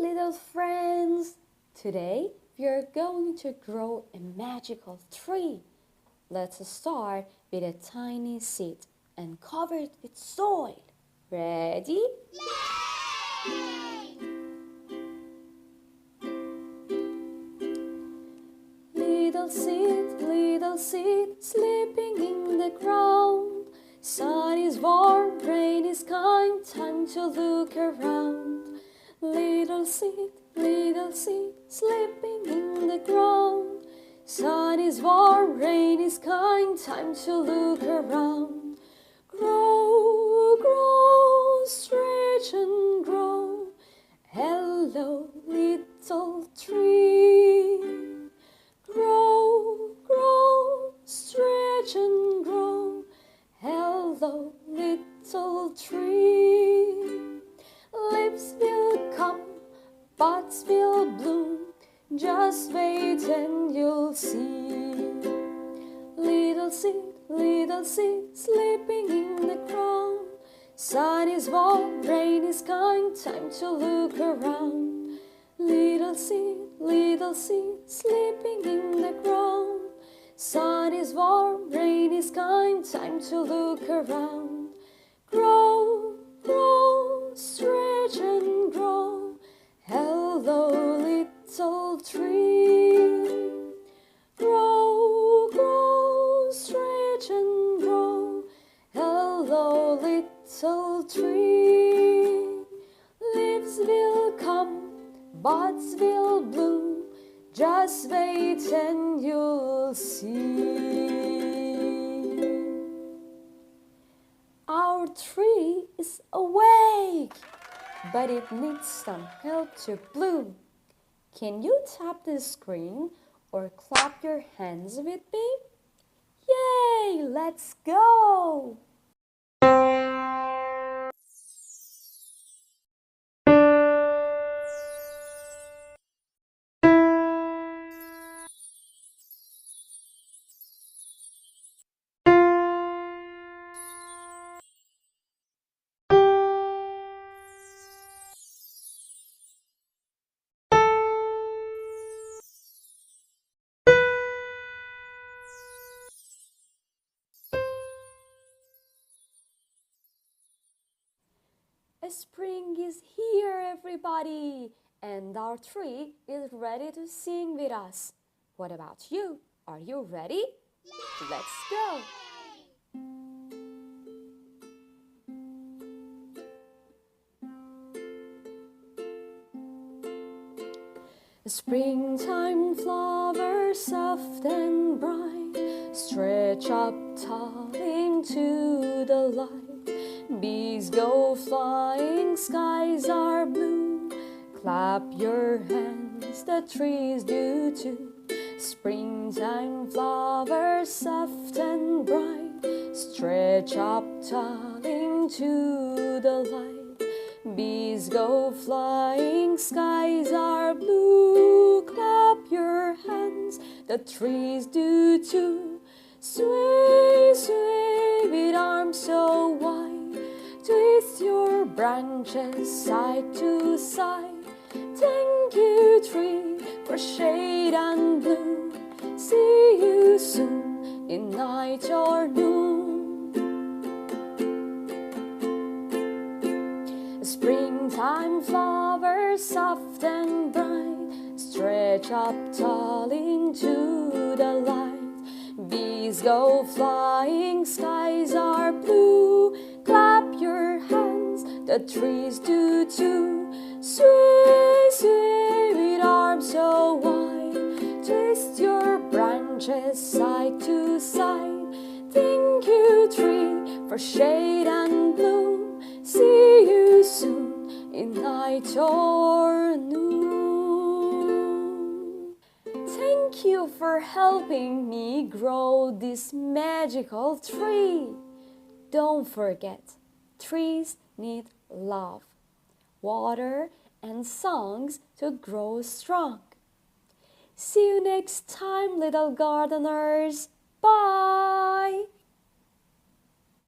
little friends! Today we are going to grow a magical tree. Let's start with a tiny seed and cover it with soil. Ready? Yay! Little seed, sleeping in the ground. Sun is warm, rain is kind, time to look around. Little seed, sleeping in the ground. Sun is warm, rain is kind, time to look around. Grow, grow, stretch and grow. Hello, little tree. Grow, grow, stretch and grow. Hello, little tree. Leaves will come, buds will bloom. Just wait and you'll see. Little seed, sleeping in the ground. Sun is warm, rain is kind, time to look around. Little seed, sleeping in the ground. Sun is warm, rain is kind, time to look around. Grow, grow, stretch and grow. Hello, little tree. Grow, grow, stretch and grow. Hello, little tree. Leaves will come, buds will bloom. Just wait and you'll see. Our tree is awake, but it needs some help to bloom. Can you tap the screen or clap your hands with me? Yay! Let's go! Spring is here, everybody, and our tree is ready to sing with us. What about you? Are you ready? Yay! Let's go! Springtime flowers soft and bright stretch up tall into the light. Bees go flying, skies are blue. Clap your hands, the trees do too. Springtime flowers soft and bright stretch up tall into the light. Bees go flying, skies are blue. Clap your hands, the trees do too. Sway, sway with arms so wide. Twist your branches side to side. Thank you, tree, for shade and bloom. See you soon in night or noon. Springtime flowers soft and bright stretch up tall into the light. Bees go flying, skies are blue. Clap your hands, the trees do too. Sway, sway with arms so wide. Twist your branches side to side. Thank you, tree, for shade and bloom. See you soon in night or noon. Thank you for helping me grow this magical tree. Don't forget, trees need love, water, and songs to grow strong. See you next time, little gardeners. Bye!